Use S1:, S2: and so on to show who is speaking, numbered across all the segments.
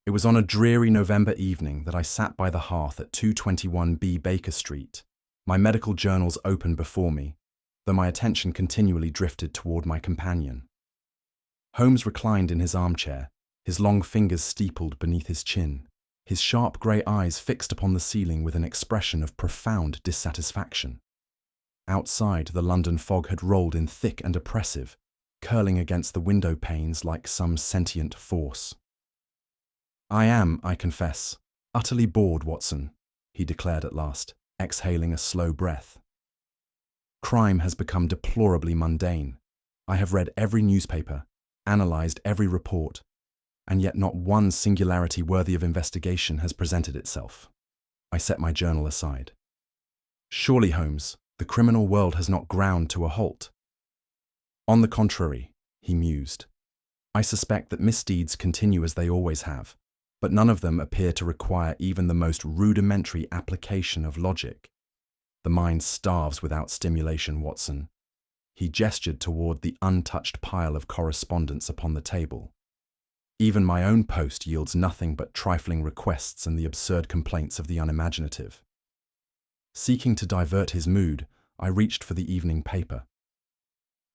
S1: It was on a dreary November evening that I sat by the hearth at 221B Baker Street, my medical journals open before me, though my attention continually drifted toward my companion. Holmes reclined in his armchair, his long fingers steepled beneath his chin, his sharp grey eyes fixed upon the ceiling with an expression of profound dissatisfaction. Outside, the London fog had rolled in thick and oppressive, curling against the window panes like some sentient force. "I am, I confess, utterly bored, Watson," he declared at last, exhaling a slow breath. "Crime has become deplorably mundane. I have read every newspaper, analysed every report, and yet not one singularity worthy of investigation has presented itself." I set my journal aside. "Surely, Holmes, the criminal world has not ground to a halt." "On the contrary," he mused, "I suspect that misdeeds continue as they always have, but none of them appear to require even the most rudimentary application of logic. The mind starves without stimulation, Watson." He gestured toward the untouched pile of correspondence upon the table. "Even my own post yields nothing but trifling requests and the absurd complaints of the unimaginative." Seeking to divert his mood, I reached for the evening paper.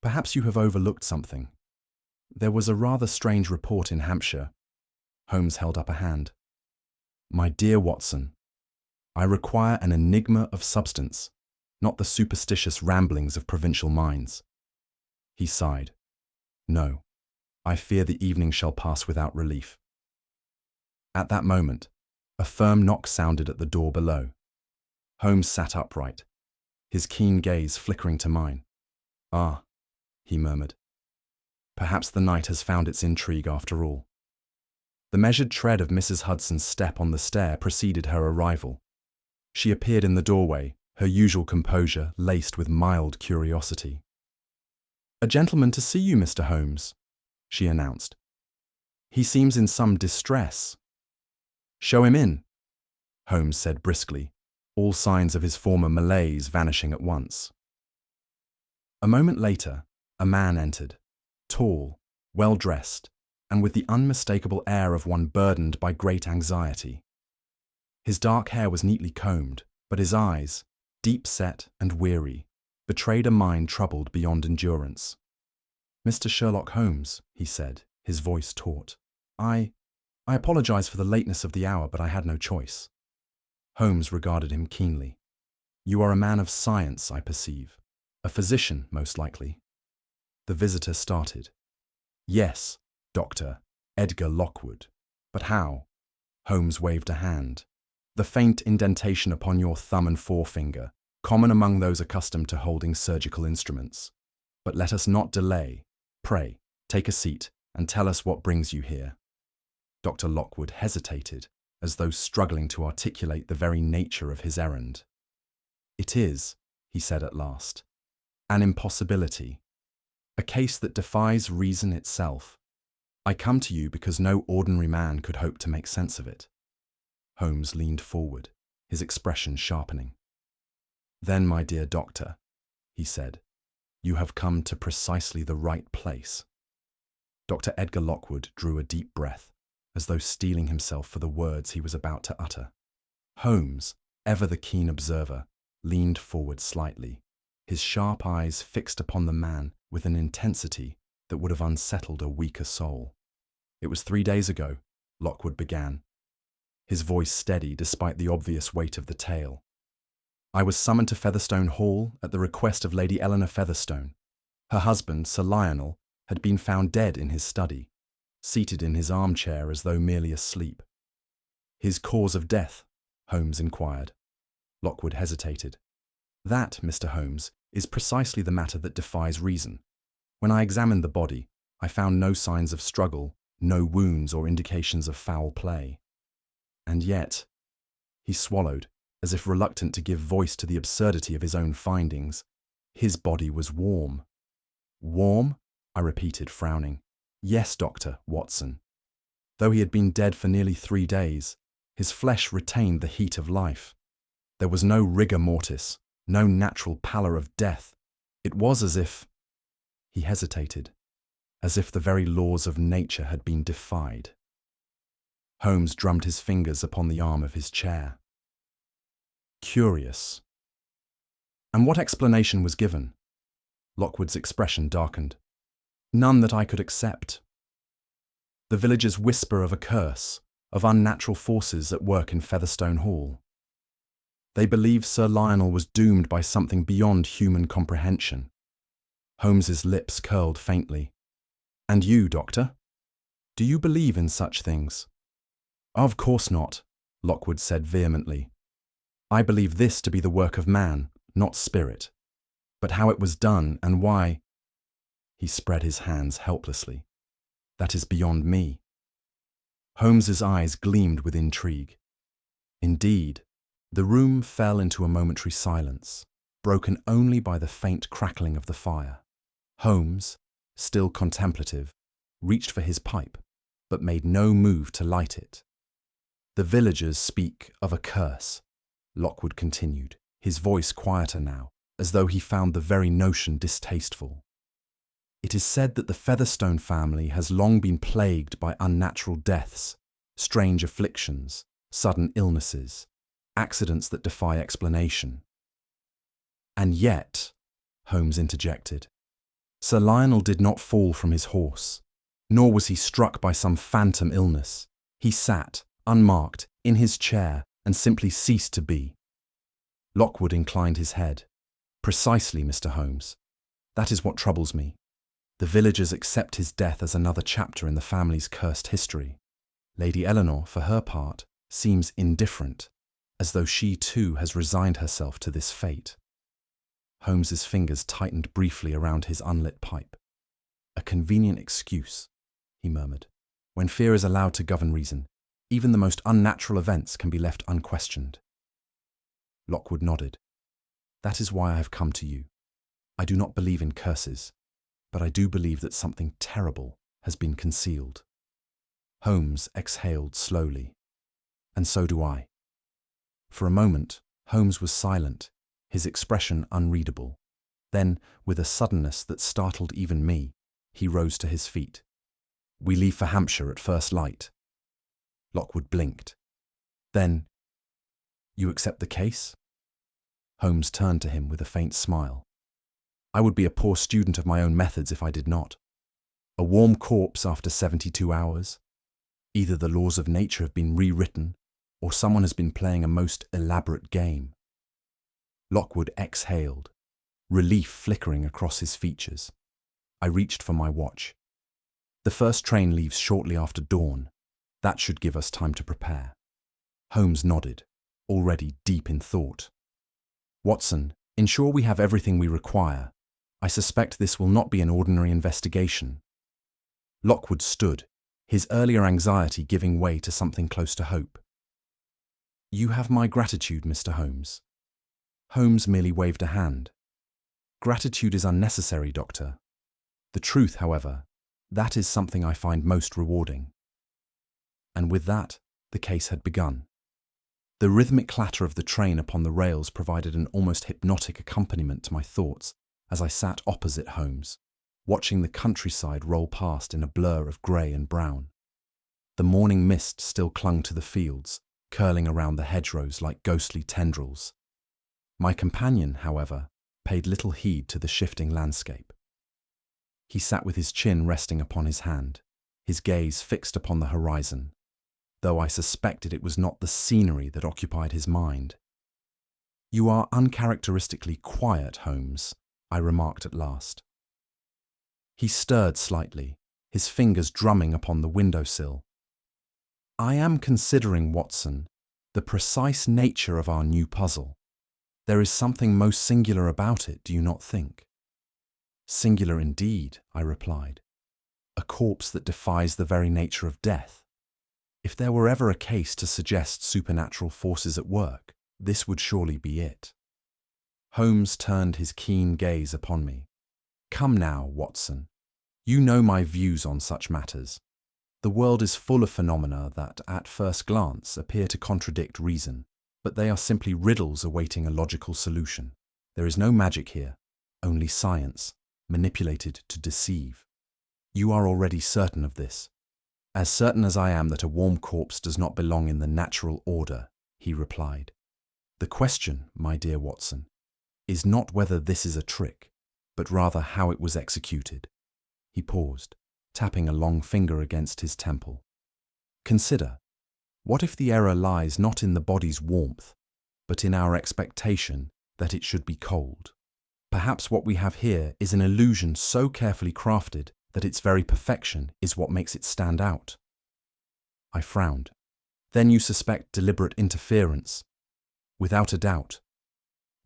S1: "Perhaps you have overlooked something. There was a rather strange report in Hampshire." Holmes held up a hand. "My dear Watson, I require an enigma of substance, not the superstitious ramblings of provincial minds." He sighed. "No, I fear the evening shall pass without relief." At that moment, a firm knock sounded at the door below. Holmes sat upright, his keen gaze flickering to mine. "Ah," he murmured. "Perhaps the night has found its intrigue after all." The measured tread of Mrs. Hudson's step on the stair preceded her arrival. She appeared in the doorway, her usual composure laced with mild curiosity. "A gentleman to see you, Mr. Holmes," she announced. "He seems in some distress." "Show him in," Holmes said briskly, all signs of his former malaise vanishing at once. A moment later, a man entered, tall, well-dressed, and with the unmistakable air of one burdened by great anxiety. His dark hair was neatly combed, but his eyes, deep-set and weary, betrayed a mind troubled beyond endurance. "Mr. Sherlock Holmes," he said, his voice taut. I apologize for the lateness of the hour, but I had no choice." Holmes regarded him keenly. "You are a man of science, I perceive. A physician, most likely." The visitor started. "Yes, Dr. Edgar Lockwood. But how?" Holmes waved a hand. "The faint indentation upon your thumb and forefinger, common among those accustomed to holding surgical instruments. But let us not delay. Pray, take a seat and tell us what brings you here." Dr. Lockwood hesitated, as though struggling to articulate the very nature of his errand. "It is," he said at last, "an impossibility. A case that defies reason itself. I come to you because no ordinary man could hope to make sense of it." Holmes leaned forward, his expression sharpening. "Then, my dear doctor," he said, "you have come to precisely the right place." Dr. Edgar Lockwood drew a deep breath, as though steeling himself for the words he was about to utter. Holmes, ever the keen observer, leaned forward slightly, his sharp eyes fixed upon the man with an intensity that would have unsettled a weaker soul. "It was 3 days ago," Lockwood began, his voice steady despite the obvious weight of the tale. "I was summoned to Featherstone Hall at the request of Lady Eleanor Featherstone. Her husband, Sir Lionel, had been found dead in his study, seated in his armchair as though merely asleep." "His cause of death?" Holmes inquired. Lockwood hesitated. "That, Mr. Holmes, is precisely the matter that defies reason. When I examined the body, I found no signs of struggle, no wounds or indications of foul play. And yet," he swallowed, as if reluctant to give voice to the absurdity of his own findings, "his body was warm." "Warm?" I repeated, frowning. "Yes, Dr. Watson. Though he had been dead for nearly 3 days, his flesh retained the heat of life. There was no rigor mortis, no natural pallor of death. It was as if—" He hesitated, "as if the very laws of nature had been defied." Holmes drummed his fingers upon the arm of his chair. Curious. And what explanation was given? Lockwood's expression darkened. None that I could accept. The villagers whisper of a curse, of unnatural forces at work in Featherstone Hall. They believe Sir Lionel was doomed by something beyond human comprehension. Holmes's lips curled faintly. And you, Doctor? Do you believe in such things? Of course not, Lockwood said vehemently. I believe this to be the work of man, not spirit. But how it was done and why— He spread his hands helplessly. That is beyond me. Holmes's eyes gleamed with intrigue. Indeed, the room fell into a momentary silence, broken only by the faint crackling of the fire. Holmes, still contemplative, reached for his pipe, but made no move to light it. The villagers speak of a curse, Lockwood continued, his voice quieter now, as though he found the very notion distasteful. It is said that the Featherstone family has long been plagued by unnatural deaths, strange afflictions, sudden illnesses, accidents that defy explanation. And yet, Holmes interjected, Sir Lionel did not fall from his horse, nor was he struck by some phantom illness. He sat, unmarked, in his chair and simply ceased to be. Lockwood inclined his head. Precisely, Mr. Holmes. That is what troubles me. The villagers accept his death as another chapter in the family's cursed history. Lady Eleanor, for her part, seems indifferent, as though she too has resigned herself to this fate. Holmes's fingers tightened briefly around his unlit pipe. A convenient excuse, he murmured. When fear is allowed to govern reason, even the most unnatural events can be left unquestioned. Lockwood nodded. That is why I have come to you. I do not believe in curses, but I do believe that something terrible has been concealed. Holmes exhaled slowly. And so do I. For a moment, Holmes was silent, his expression unreadable. Then, with a suddenness that startled even me, he rose to his feet. We leave for Hampshire at first light. Lockwood blinked. Then, you accept the case? Holmes turned to him with a faint smile. I would be a poor student of my own methods if I did not. A warm corpse after 72 hours. Either the laws of nature have been rewritten, or someone has been playing a most elaborate game. Lockwood exhaled, relief flickering across his features. I reached for my watch. The first train leaves shortly after dawn. That should give us time to prepare. Holmes nodded, already deep in thought. Watson, ensure we have everything we require. I suspect this will not be an ordinary investigation. Lockwood stood, his earlier anxiety giving way to something close to hope. You have my gratitude, Mr. Holmes. Holmes merely waved a hand. Gratitude is unnecessary, Doctor. The truth, however, that is something I find most rewarding. And with that, the case had begun. The rhythmic clatter of the train upon the rails provided an almost hypnotic accompaniment to my thoughts as I sat opposite Holmes, watching the countryside roll past in a blur of grey and brown. The morning mist still clung to the fields, curling around the hedgerows like ghostly tendrils. My companion, however, paid little heed to the shifting landscape. He sat with his chin resting upon his hand, his gaze fixed upon the horizon, though I suspected it was not the scenery that occupied his mind. You are uncharacteristically quiet, Holmes, I remarked at last. He stirred slightly, his fingers drumming upon the windowsill. I am considering, Watson, the precise nature of our new puzzle. There is something most singular about it, do you not think? Singular indeed, I replied. A corpse that defies the very nature of death. If there were ever a case to suggest supernatural forces at work, this would surely be it. Holmes turned his keen gaze upon me. Come now, Watson. You know my views on such matters. The world is full of phenomena that, at first glance, appear to contradict reason, but they are simply riddles awaiting a logical solution. There is no magic here, only science, manipulated to deceive. You are already certain of this. As certain as I am that a warm corpse does not belong in the natural order, he replied. The question, my dear Watson, is not whether this is a trick, but rather how it was executed. He paused, tapping a long finger against his temple. Consider, what if the error lies not in the body's warmth, but in our expectation that it should be cold? Perhaps what we have here is an illusion so carefully crafted that its very perfection is what makes it stand out. I frowned. Then you suspect deliberate interference? Without a doubt.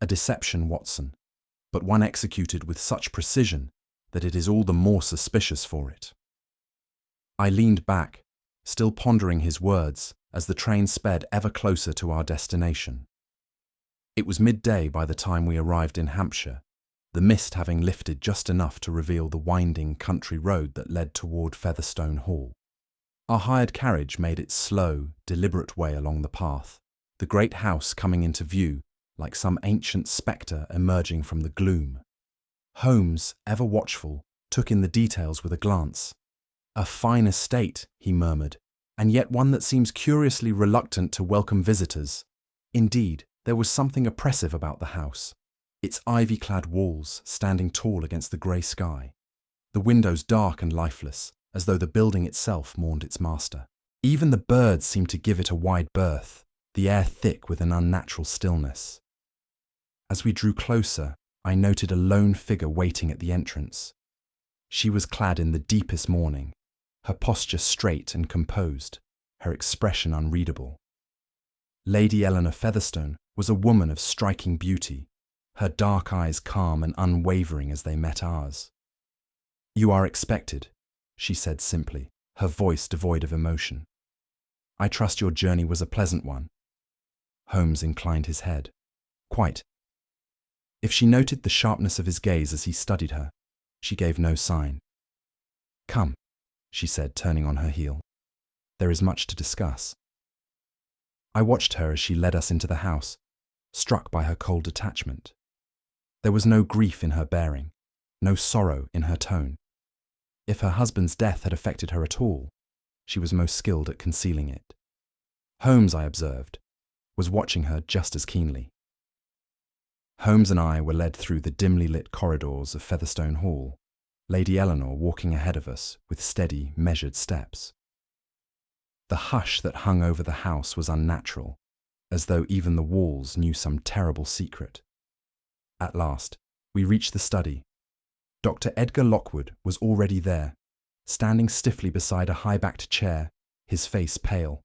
S1: A deception, Watson, but one executed with such precision that it is all the more suspicious for it. I leaned back, still pondering his words, as the train sped ever closer to our destination. It was midday by the time we arrived in Hampshire, the mist having lifted just enough to reveal the winding country road that led toward Featherstone Hall. Our hired carriage made its slow, deliberate way along the path, the great house coming into view like some ancient spectre emerging from the gloom. Holmes, ever watchful, took in the details with a glance. A fine estate, he murmured, and yet one that seems curiously reluctant to welcome visitors. Indeed, there was something oppressive about the house, its ivy-clad walls standing tall against the grey sky, the windows dark and lifeless, as though the building itself mourned its master. Even the birds seemed to give it a wide berth, the air thick with an unnatural stillness. As we drew closer, I noted a lone figure waiting at the entrance. She was clad in the deepest mourning, her posture straight and composed, her expression unreadable. Lady Eleanor Featherstone was a woman of striking beauty, her dark eyes calm and unwavering as they met ours. "You are expected," she said simply, her voice devoid of emotion. "I trust your journey was a pleasant one." Holmes inclined his head. "Quite." If she noted the sharpness of his gaze as he studied her, she gave no sign. "Come," she said, turning on her heel. "There is much to discuss." I watched her as she led us into the house, struck by her cold detachment. There was no grief in her bearing, no sorrow in her tone. If her husband's death had affected her at all, she was most skilled at concealing it. Holmes, I observed, was watching her just as keenly. Holmes and I were led through the dimly lit corridors of Featherstone Hall, Lady Eleanor walking ahead of us with steady, measured steps. The hush that hung over the house was unnatural, as though even the walls knew some terrible secret. At last, we reached the study. Dr. Edgar Lockwood was already there, standing stiffly beside a high-backed chair, his face pale.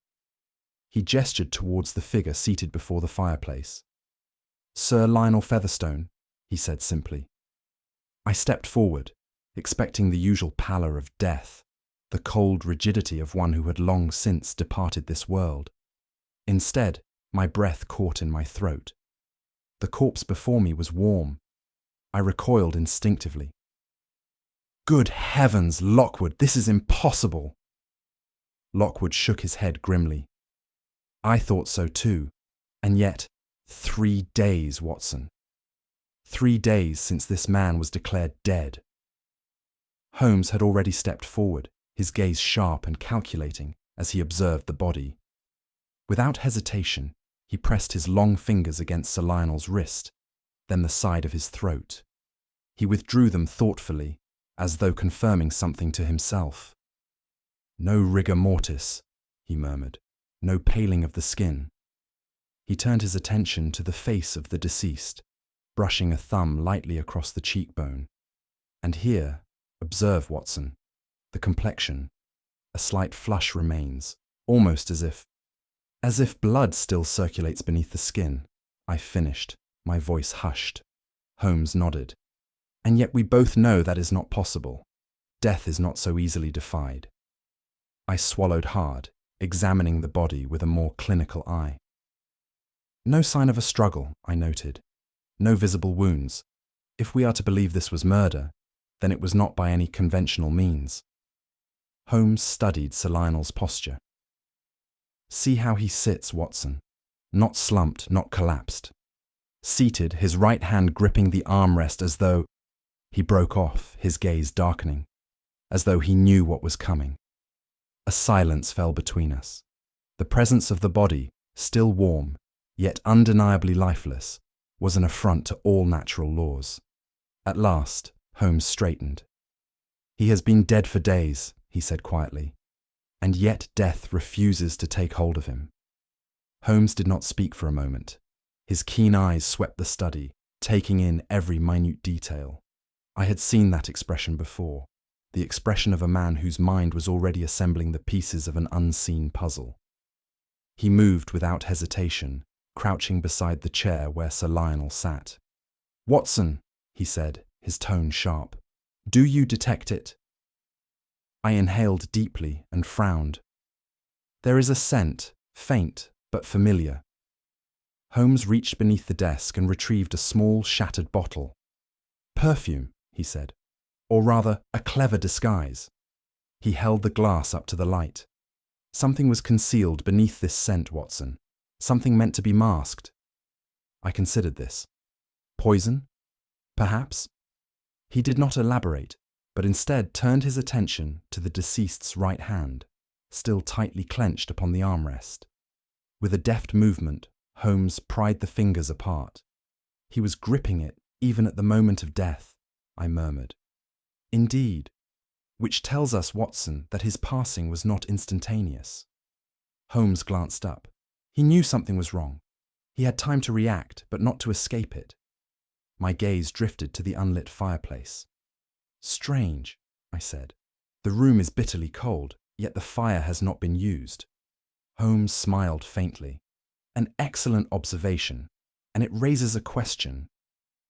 S1: He gestured towards the figure seated before the fireplace. "Sir Lionel Featherstone," he said simply. I stepped forward, expecting the usual pallor of death, the cold rigidity of one who had long since departed this world. Instead, my breath caught in my throat. The corpse before me was warm. I recoiled instinctively. "Good heavens, Lockwood, this is impossible!" Lockwood shook his head grimly. "I thought so too, and yet 3 days, Watson. 3 days since this man was declared dead." Holmes had already stepped forward, his gaze sharp and calculating as he observed the body. Without hesitation, he pressed his long fingers against Sir Lionel's wrist, then the side of his throat. He withdrew them thoughtfully, as though confirming something to himself. "No rigor mortis," he murmured, "no paling of the skin." He turned his attention to the face of the deceased, brushing a thumb lightly across the cheekbone. "And here, observe, Watson, the complexion. A slight flush remains, almost as if blood still circulates beneath the skin." I finished, my voice hushed. Holmes nodded. "And yet we both know that is not possible. Death is not so easily defied." I swallowed hard, examining the body with a more clinical eye. "No sign of a struggle," I noted. "No visible wounds. If we are to believe this was murder, then it was not by any conventional means." Holmes studied Sir Lionel's posture. "See how he sits, Watson. Not slumped, not collapsed. Seated, his right hand gripping the armrest as though—" He broke off, his gaze darkening, as though he knew what was coming. A silence fell between us. The presence of the body, still warm, yet undeniably lifeless, was an affront to all natural laws. At last, Holmes straightened. "He has been dead for days," he said quietly, "and yet death refuses to take hold of him." Holmes did not speak for a moment. His keen eyes swept the study, taking in every minute detail. I had seen that expression before, the expression of a man whose mind was already assembling the pieces of an unseen puzzle. He moved without hesitation, crouching beside the chair where Sir Lionel sat. "Watson," he said, his tone sharp, "do you detect it?" I inhaled deeply and frowned. "There is a scent, faint but familiar." Holmes reached beneath the desk and retrieved a small, shattered bottle. "Perfume," he said, "or rather, a clever disguise." He held the glass up to the light. "Something was concealed beneath this scent, Watson. Something meant to be masked." I considered this. Poison? Perhaps. He did not elaborate, but instead turned his attention to the deceased's right hand, still tightly clenched upon the armrest. With a deft movement, Holmes pried the fingers apart. "He was gripping it even at the moment of death," I murmured. "Indeed. Which tells us, Watson, that his passing was not instantaneous." Holmes glanced up. He knew something was wrong. He had time to react, but not to escape it. My gaze drifted to the unlit fireplace. "Strange," I said. "The room is bitterly cold, yet the fire has not been used." Holmes smiled faintly. "An excellent observation, and it raises a question.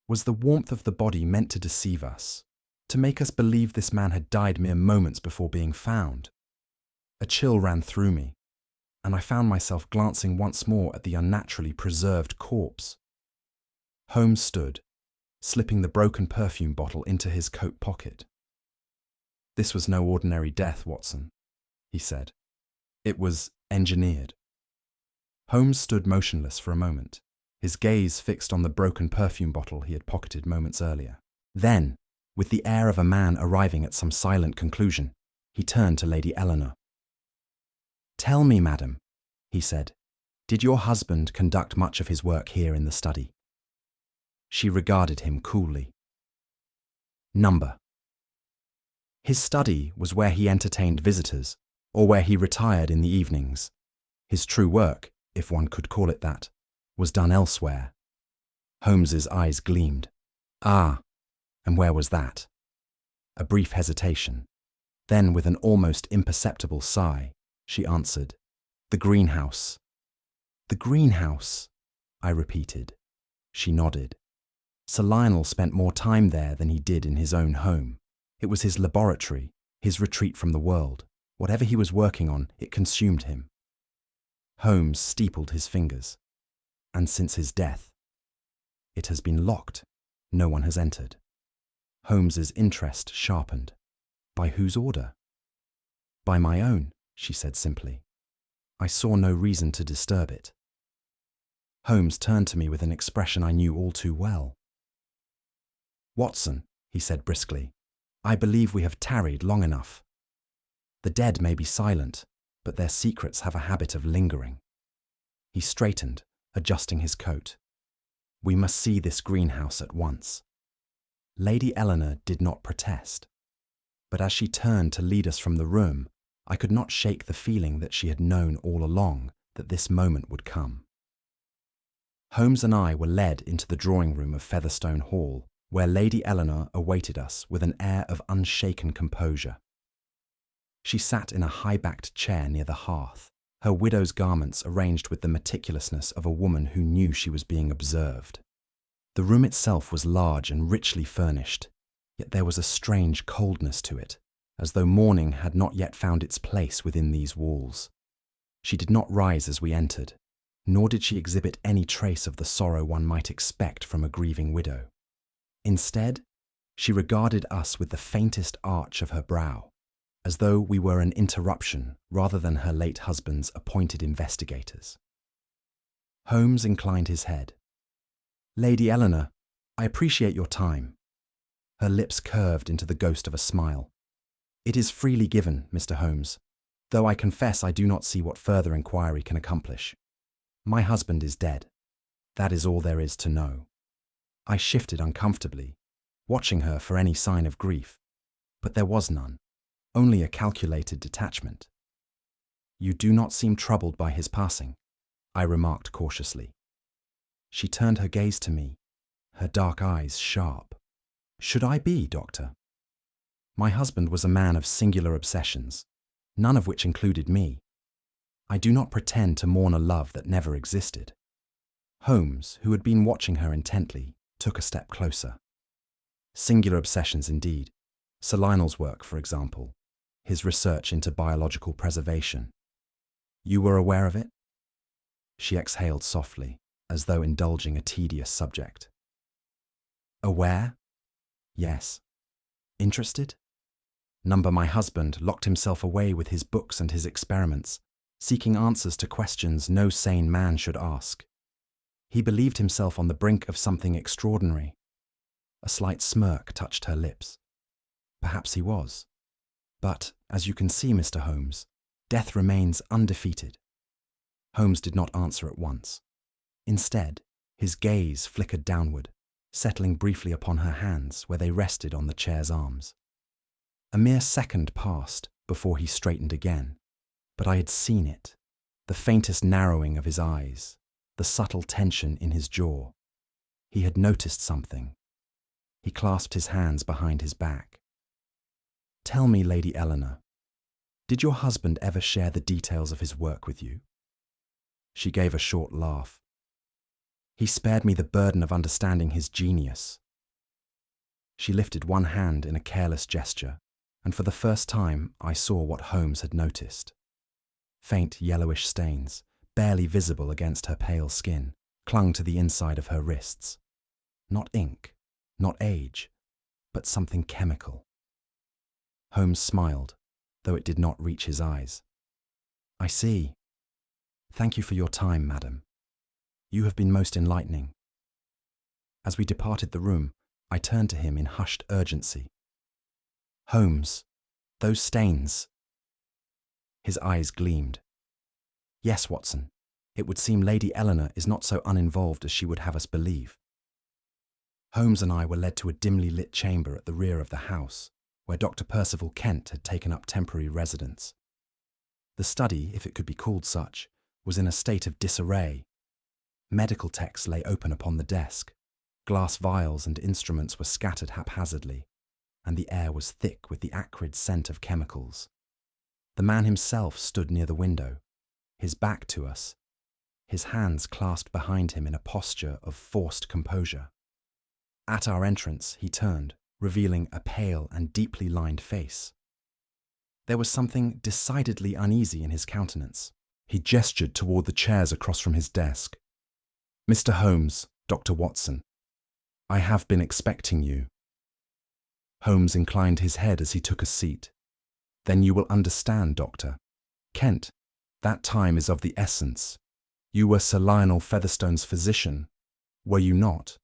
S1: Was the warmth of the body meant to deceive us, to make us believe this man had died mere moments before being found?" A chill ran through me, and I found myself glancing once more at the unnaturally preserved corpse. Holmes stood, slipping the broken perfume bottle into his coat pocket. "This was no ordinary death, Watson," he said. "It was engineered." Holmes stood motionless for a moment, his gaze fixed on the broken perfume bottle he had pocketed moments earlier. Then, with the air of a man arriving at some silent conclusion, he turned to Lady Eleanor. "Tell me, madam," he said, "did your husband conduct much of his work here in the study?" She regarded him coolly. "Number." "His study was where he entertained visitors, or where he retired in the evenings. His true work, if one could call it that, was done elsewhere." Holmes's eyes gleamed. "Ah, and where was that?" A brief hesitation. Then, with an almost imperceptible sigh, she answered, "The greenhouse." "The greenhouse," I repeated. She nodded. "Sir Lionel spent more time there than he did in his own home. It was his laboratory, his retreat from the world. Whatever he was working on, it consumed him." Holmes steepled his fingers. "And since his death?" "It has been locked. No one has entered." Holmes's interest sharpened. "By whose order?" "By my own," she said simply. "I saw no reason to disturb it." Holmes turned to me with an expression I knew all too well. "Watson," he said briskly, "I believe we have tarried long enough. The dead may be silent, but their secrets have a habit of lingering." He straightened, adjusting his coat. "We must see this greenhouse at once." Lady Eleanor did not protest, but as she turned to lead us from the room, I could not shake the feeling that she had known all along that this moment would come. Holmes and I were led into the drawing room of Featherstone Hall, where Lady Eleanor awaited us with an air of unshaken composure. She sat in a high-backed chair near the hearth, her widow's garments arranged with the meticulousness of a woman who knew she was being observed. The room itself was large and richly furnished, yet there was a strange coldness to it, as though mourning had not yet found its place within these walls. She did not rise as we entered, nor did she exhibit any trace of the sorrow one might expect from a grieving widow. Instead, she regarded us with the faintest arch of her brow, as though we were an interruption rather than her late husband's appointed investigators. Holmes inclined his head. "Lady Eleanor, I appreciate your time." Her lips curved into the ghost of a smile. "It is freely given, Mr. Holmes. though I confess I do not see what further inquiry can accomplish. My husband is dead. That is all there is to know. I shifted uncomfortably, watching her for any sign of grief, but there was none, only a calculated detachment. You do not seem troubled by his passing, I remarked cautiously. She turned her gaze to me, her dark eyes sharp. Should I be, Doctor? My husband was a man of singular obsessions, none of which included me. I do not pretend to mourn a love that never existed. Holmes, who had been watching her intently, took a step closer. Singular obsessions indeed. Sir Lionel's work, for example, his research into biological preservation. You were aware of it? She exhaled softly, as though indulging a tedious subject. Aware? Yes. Interested? My husband locked himself away with his books and his experiments, seeking answers to questions no sane man should ask. He believed himself on the brink of something extraordinary. A slight smirk touched her lips. Perhaps he was. But, as you can see, Mr. Holmes, death remains undefeated. Holmes did not answer at once. Instead, his gaze flickered downward, settling briefly upon her hands where they rested on the chair's arms. A mere second passed before he straightened again, but I had seen it, the faintest narrowing of his eyes, the subtle tension in his jaw. He had noticed something. He clasped his hands behind his back. Tell me, Lady Eleanor, did your husband ever share the details of his work with you? She gave a short laugh. He spared me the burden of understanding his genius. She lifted one hand in a careless gesture, and for the first time I saw what Holmes had noticed. Faint yellowish stains, barely visible against her pale skin, clung to the inside of her wrists. Not ink, not age, but something chemical. Holmes smiled, though it did not reach his eyes. I see. Thank you for your time, madam. You have been most enlightening. As we departed the room, I turned to him in hushed urgency. Holmes, those stains. His eyes gleamed. Yes, Watson, it would seem Lady Eleanor is not so uninvolved as she would have us believe. Holmes and I were led to a dimly lit chamber at the rear of the house, where Dr. Percival Kent had taken up temporary residence. The study, if it could be called such, was in a state of disarray. Medical texts lay open upon the desk, glass vials and instruments were scattered haphazardly, and the air was thick with the acrid scent of chemicals. The man himself stood near the window, his back to us, his hands clasped behind him in a posture of forced composure. At our entrance, he turned, revealing a pale and deeply lined face. There was something decidedly uneasy in his countenance. He gestured toward the chairs across from his desk. Mr. Holmes, Dr. Watson, I have been expecting you. Holmes inclined his head as he took a seat. Then you will understand, Doctor. Kent, that time is of the essence. You were Sir Lionel Featherstone's physician, were you not?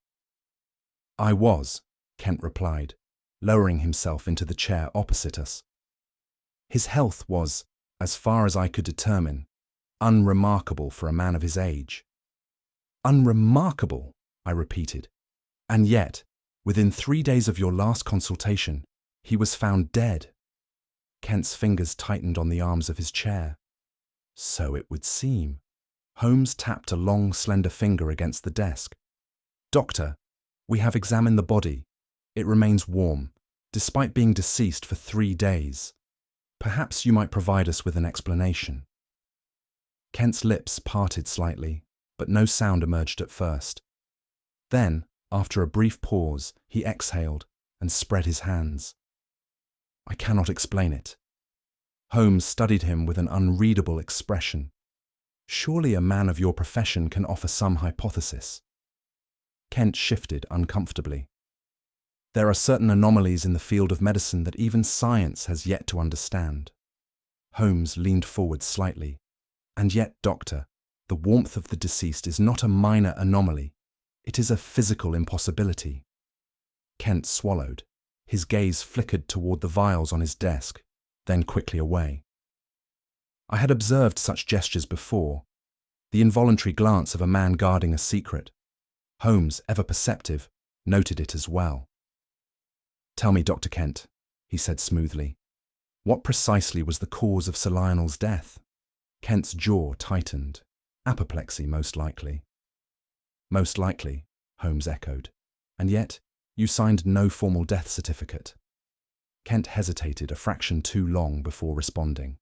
S1: I was, Kent replied, lowering himself into the chair opposite us. His health was, as far as I could determine, unremarkable for a man of his age. Unremarkable, I repeated. And yet, within 3 days of your last consultation, he was found dead. Kent's fingers tightened on the arms of his chair. So it would seem. Holmes tapped a long, slender finger against the desk. Doctor, we have examined the body. It remains warm, despite being deceased for 3 days. Perhaps you might provide us with an explanation. Kent's lips parted slightly, but no sound emerged at first. Then, after a brief pause, he exhaled and spread his hands. I cannot explain it. Holmes studied him with an unreadable expression. Surely a man of your profession can offer some hypothesis. Kent shifted uncomfortably. There are certain anomalies in the field of medicine that even science has yet to understand. Holmes leaned forward slightly. And yet, Doctor, the warmth of the deceased is not a minor anomaly. It is a physical impossibility. Kent swallowed. His gaze flickered toward the vials on his desk, then quickly away. I had observed such gestures before, the involuntary glance of a man guarding a secret. Holmes, ever perceptive, noted it as well. "Tell me, Dr. Kent," he said smoothly, "what precisely was the cause of Sir Lionel's death?" Kent's jaw tightened. "Apoplexy, most likely." "Most likely," Holmes echoed. "And yet, you signed no formal death certificate." Kent hesitated a fraction too long before responding.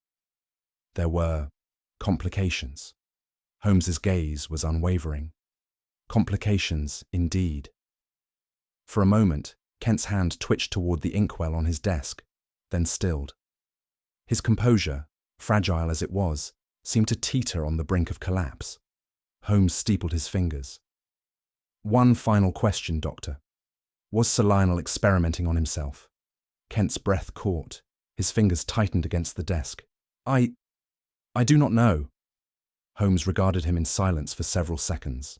S1: "There were complications." Holmes's gaze was unwavering. "Complications, indeed." For a moment, Kent's hand twitched toward the inkwell on his desk, then stilled. His composure, fragile as it was, seemed to teeter on the brink of collapse. Holmes steepled his fingers. "One final question, Doctor. Was Sir Lionel experimenting on himself?" Kent's breath caught. His fingers tightened against the desk. I do not know." Holmes regarded him in silence for several seconds.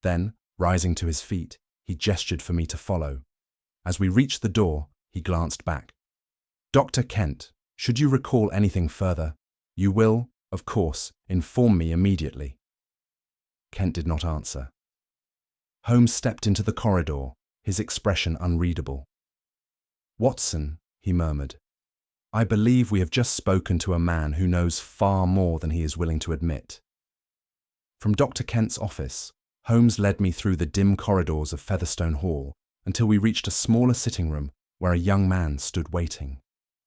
S1: Then, rising to his feet, he gestured for me to follow. As we reached the door, he glanced back. "Dr. Kent, should you recall anything further, you will, of course, inform me immediately." Kent did not answer. Holmes stepped into the corridor, his expression unreadable. "Watson," he murmured, "I believe we have just spoken to a man who knows far more than he is willing to admit." From Dr. Kent's office, Holmes led me through the dim corridors of Featherstone Hall until we reached a smaller sitting room where a young man stood waiting.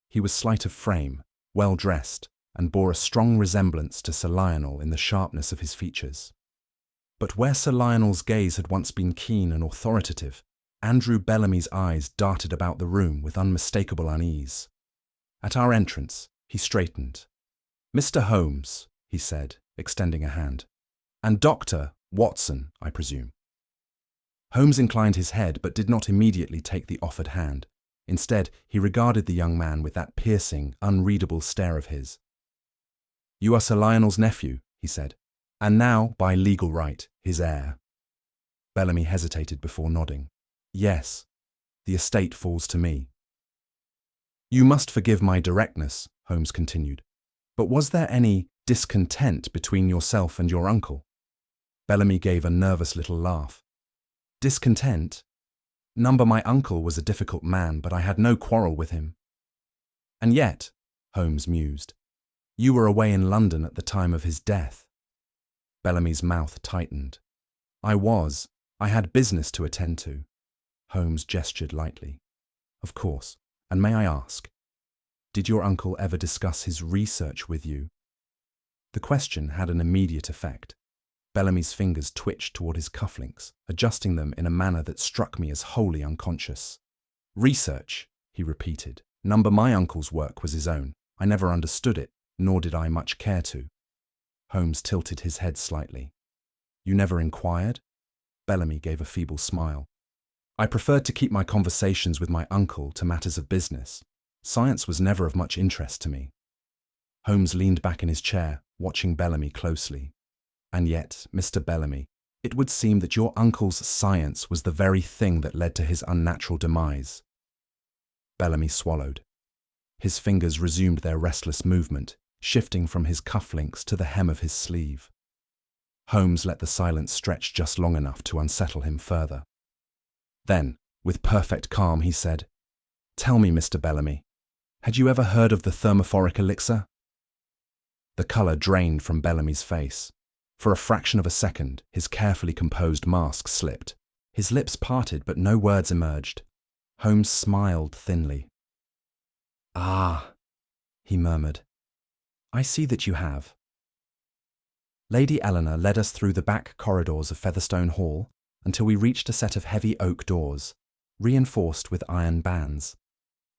S1: He was slight of frame, well-dressed, and bore a strong resemblance to Sir Lionel in the sharpness of his features. But where Sir Lionel's gaze had once been keen and authoritative, Andrew Bellamy's eyes darted about the room with unmistakable unease. At our entrance, he straightened. "Mr. Holmes," he said, extending a hand. "And Dr. Watson, I presume." Holmes inclined his head but did not immediately take the offered hand. Instead, he regarded the young man with that piercing, unreadable stare of his. "You are Sir Lionel's nephew," he said, "and now, by legal right, his heir." Bellamy hesitated before nodding. "Yes, the estate falls to me." "You must forgive my directness," Holmes continued, "but was there any discontent between yourself and your uncle?" Bellamy gave a nervous little laugh. "Discontent? My uncle was a difficult man, but I had no quarrel with him." "And yet," Holmes mused, "you were away in London at the time of his death." Bellamy's mouth tightened. "I was. I had business to attend to." Holmes gestured lightly. "Of course. And may I ask, did your uncle ever discuss his research with you?" The question had an immediate effect. Bellamy's fingers twitched toward his cufflinks, adjusting them in a manner that struck me as wholly unconscious. "Research," he repeated. My uncle's work was his own. I never understood it, nor did I much care to." Holmes tilted his head slightly. "You never inquired?" Bellamy gave a feeble smile. "I preferred to keep my conversations with my uncle to matters of business. Science was never of much interest to me." Holmes leaned back in his chair, watching Bellamy closely. "And yet, Mr. Bellamy, it would seem that your uncle's science was the very thing that led to his unnatural demise." Bellamy swallowed. His fingers resumed their restless movement, shifting from his cufflinks to the hem of his sleeve. Holmes let the silence stretch just long enough to unsettle him further. Then, with perfect calm, he said, "Tell me, Mr. Bellamy, had you ever heard of the thermophoric elixir?" The colour drained from Bellamy's face. For a fraction of a second, his carefully composed mask slipped. His lips parted, but no words emerged. Holmes smiled thinly. "Ah," he murmured, "I see that you have." Lady Eleanor led us through the back corridors of Featherstone Hall until we reached a set of heavy oak doors, reinforced with iron bands.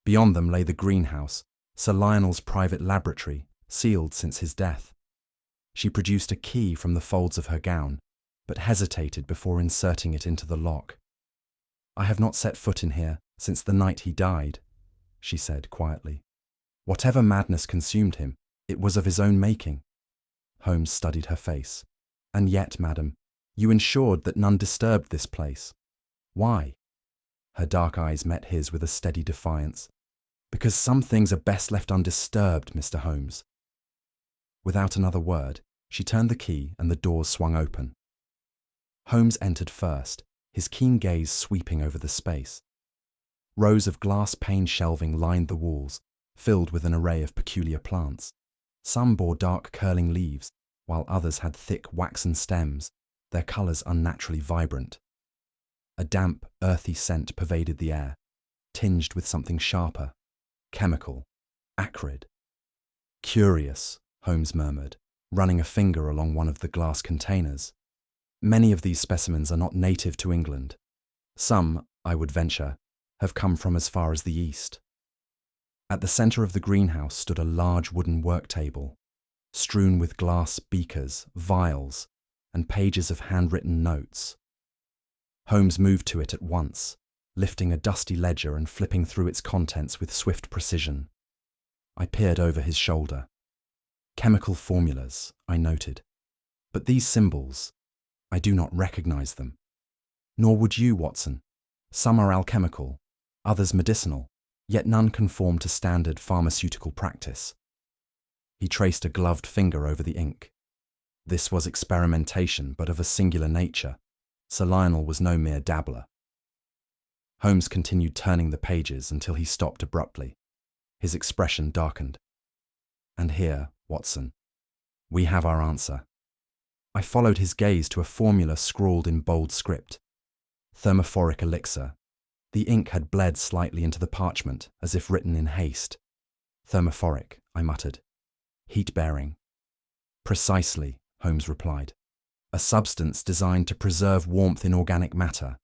S1: Beyond them lay the greenhouse, Sir Lionel's private laboratory, sealed since his death. She produced a key from the folds of her gown, but hesitated before inserting it into the lock. "I have not set foot in here since the night he died," she said quietly. "Whatever madness consumed him, it was of his own making." Holmes studied her face. "And yet, madam, you ensured that none disturbed this place. Why?" Her dark eyes met his with a steady defiance. "Because some things are best left undisturbed, Mr. Holmes." Without another word, she turned the key and the doors swung open. Holmes entered first, his keen gaze sweeping over the space. Rows of glass-paned shelving lined the walls, filled with an array of peculiar plants. Some bore dark curling leaves, while others had thick waxen stems, their colours unnaturally vibrant. A damp, earthy scent pervaded the air, tinged with something sharper, chemical, acrid. "Curious," Holmes murmured, running a finger along one of the glass containers. "Many of these specimens are not native to England. Some, I would venture, have come from as far as the east." At the centre of the greenhouse stood a large wooden work table, strewn with glass beakers, vials, and pages of handwritten notes. Holmes moved to it at once, lifting a dusty ledger and flipping through its contents with swift precision. I peered over his shoulder. "Chemical formulas," I noted. "But these symbols, I do not recognize them. Nor would you, Watson. Some are alchemical, others medicinal, yet none conform to standard pharmaceutical practice." He traced a gloved finger over the ink. This was experimentation, but of a singular nature. Sir Lionel was no mere dabbler. Holmes continued turning the pages until he stopped abruptly. His expression darkened. "And here, Watson, we have our answer." I followed his gaze to a formula scrawled in bold script. Thermophoric elixir. The ink had bled slightly into the parchment, as if written in haste. "Thermophoric," I muttered. "Heat-bearing." "Precisely," Holmes replied. "A substance designed to preserve warmth in organic matter.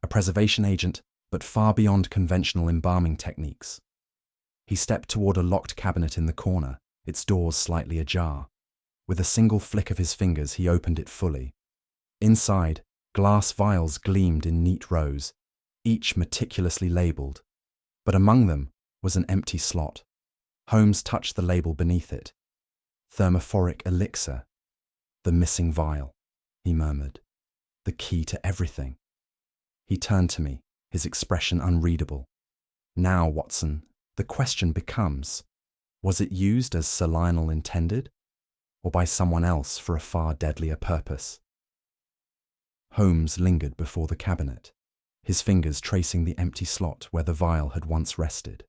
S1: A preservation agent, but far beyond conventional embalming techniques." He stepped toward a locked cabinet in the corner, its doors slightly ajar. With a single flick of his fingers, he opened it fully. Inside, glass vials gleamed in neat rows, each meticulously labelled, but among them was an empty slot. Holmes touched the label beneath it. "Thermophoric elixir." "The missing vial," he murmured. "The key to everything." He turned to me, his expression unreadable. "Now, Watson, the question becomes, was it used as Sir Lionel intended, or by someone else for a far deadlier purpose?" Holmes lingered before the cabinet, his fingers tracing the empty slot where the vial had once rested.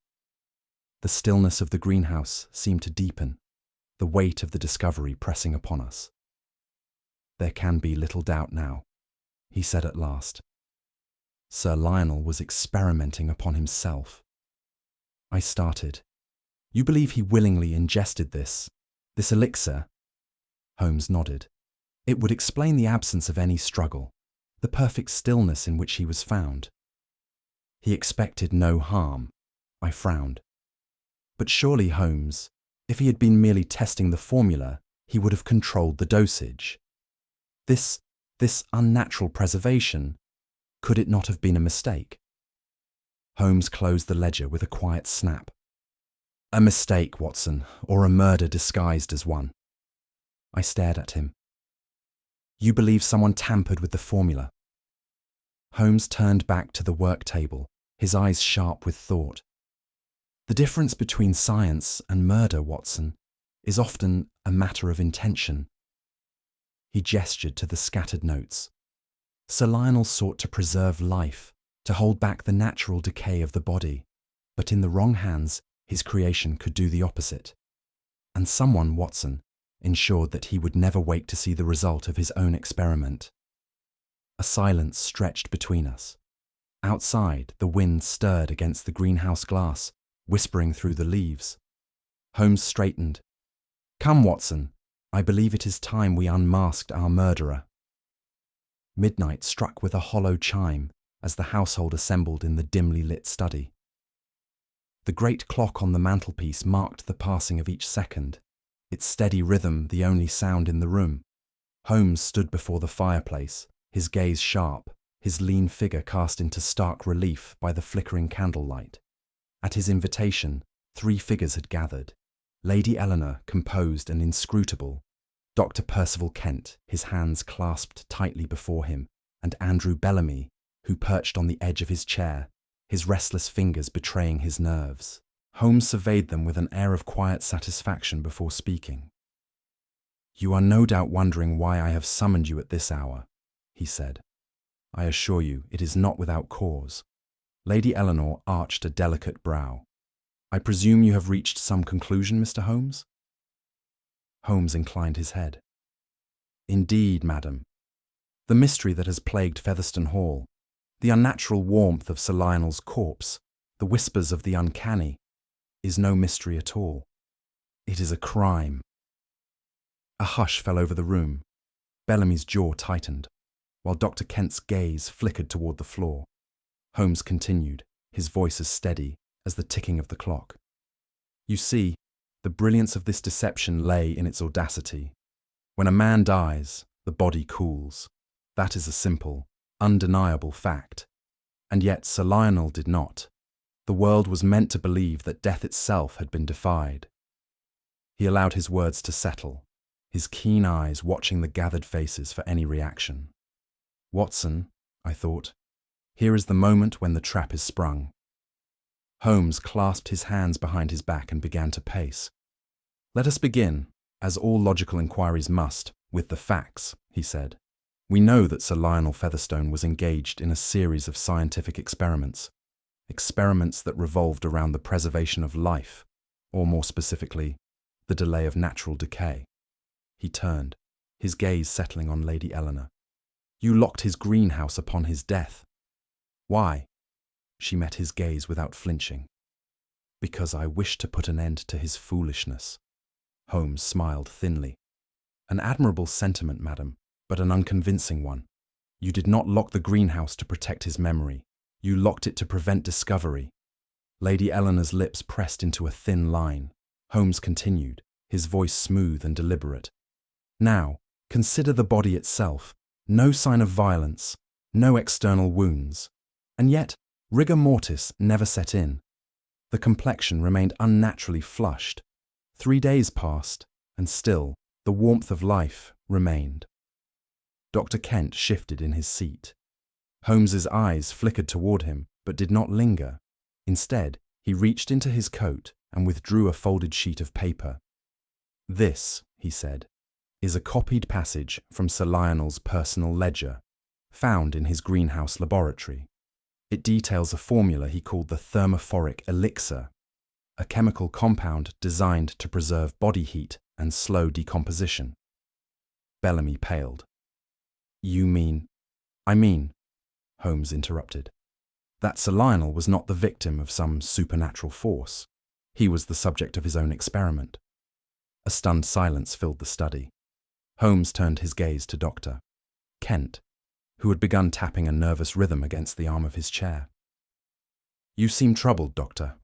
S1: The stillness of the greenhouse seemed to deepen, the weight of the discovery pressing upon us. "There can be little doubt now," he said at last. Sir Lionel was experimenting upon himself. I started. "You believe he willingly ingested this elixir?" Holmes nodded. "It would explain the absence of any struggle, the perfect stillness in which he was found." "He expected no harm," I frowned. "But surely, Holmes, if he had been merely testing the formula, he would have controlled the dosage. This unnatural preservation, could it not have been a mistake?" Holmes closed the ledger with a quiet snap. "A mistake, Watson, or a murder disguised as one." I stared at him. "You believe someone tampered with the formula?" Holmes turned back to the work table, his eyes sharp with thought. "The difference between science and murder, Watson, is often a matter of intention." He gestured to the scattered notes. "Sir Lionel sought to preserve life, to hold back the natural decay of the body, but in the wrong hands, his creation could do the opposite. And someone, Watson, ensured that he would never wake to see the result of his own experiment." A silence stretched between us. Outside, the wind stirred against the greenhouse glass, whispering through the leaves. Holmes straightened. "Come, Watson, I believe it is time we unmasked our murderer." Midnight struck with a hollow chime as the household assembled in the dimly lit study. The great clock on the mantelpiece marked the passing of each second, its steady rhythm the only sound in the room. Holmes stood before the fireplace, his gaze sharp, his lean figure cast into stark relief by the flickering candlelight. At his invitation, 3 figures had gathered. Lady Eleanor, composed and inscrutable, Dr. Percival Kent, his hands clasped tightly before him, and Andrew Bellamy, who perched on the edge of his chair, his restless fingers betraying his nerves. Holmes surveyed them with an air of quiet satisfaction before speaking. "You are no doubt wondering why I have summoned you at this hour," he said. "I assure you it is not without cause." Lady Eleanor arched a delicate brow. "I presume you have reached some conclusion, Mr. Holmes?" Holmes inclined his head. "Indeed, madam. The mystery that has plagued Featherstone Hall, the unnatural warmth of Sir Lionel's corpse, the whispers of the uncanny, is no mystery at all. It is a crime." A hush fell over the room. Bellamy's jaw tightened, while Dr. Kent's gaze flickered toward the floor. Holmes continued, his voice as steady as the ticking of the clock. "You see, the brilliance of this deception lay in its audacity. When a man dies, the body cools. That is a simple, undeniable fact. And yet Sir Lionel did not. The world was meant to believe that death itself had been defied." He allowed his words to settle, his keen eyes watching the gathered faces for any reaction. "Watson," I thought, "here is the moment when the trap is sprung." Holmes clasped his hands behind his back and began to pace. "Let us begin, as all logical inquiries must, with the facts," he said. "We know that Sir Lionel Featherstone was engaged in a series of scientific experiments that revolved around the preservation of life, or more specifically, the delay of natural decay." He turned, his gaze settling on Lady Eleanor. "You locked his greenhouse upon his death." "Why?" She met his gaze without flinching. "Because I wished to put an end to his foolishness." Holmes smiled thinly. "An admirable sentiment, madam, but an unconvincing one. You did not lock the greenhouse to protect his memory. You locked it to prevent discovery." Lady Eleanor's lips pressed into a thin line. Holmes continued, his voice smooth and deliberate. "Now, consider the body itself. No sign of violence, no external wounds. And yet, rigor mortis never set in. The complexion remained unnaturally flushed. 3 days passed, and still, the warmth of life remained." Dr. Kent shifted in his seat. Holmes's eyes flickered toward him, but did not linger. Instead, he reached into his coat and withdrew a folded sheet of paper. "This," he said, "is a copied passage from Sir Lionel's personal ledger, found in his greenhouse laboratory. It details a formula he called the thermophoric elixir, a chemical compound designed to preserve body heat and slow decomposition." Bellamy paled. "You mean—" "I mean," Holmes interrupted, "that Sir Lionel was not the victim of some supernatural force. He was the subject of his own experiment." A stunned silence filled the study. Holmes turned his gaze to Dr. Kent, who had begun tapping a nervous rhythm against the arm of his chair. "You seem troubled, Doctor.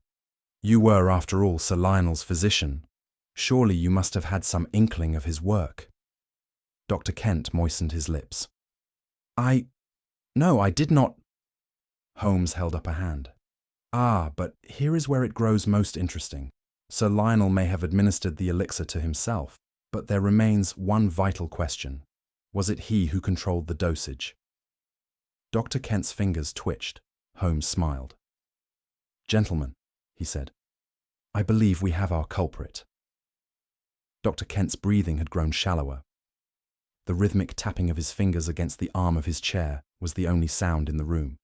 S1: You were, after all, Sir Lionel's physician. Surely you must have had some inkling of his work." Dr. Kent moistened his lips. No, I did not." Holmes held up a hand. "Ah, but here is where it grows most interesting. Sir Lionel may have administered the elixir to himself, but there remains one vital question. Was it he who controlled the dosage?" Dr. Kent's fingers twitched. Holmes smiled. "Gentlemen," he said, "I believe we have our culprit." Dr. Kent's breathing had grown shallower. The rhythmic tapping of his fingers against the arm of his chair was the only sound in the room.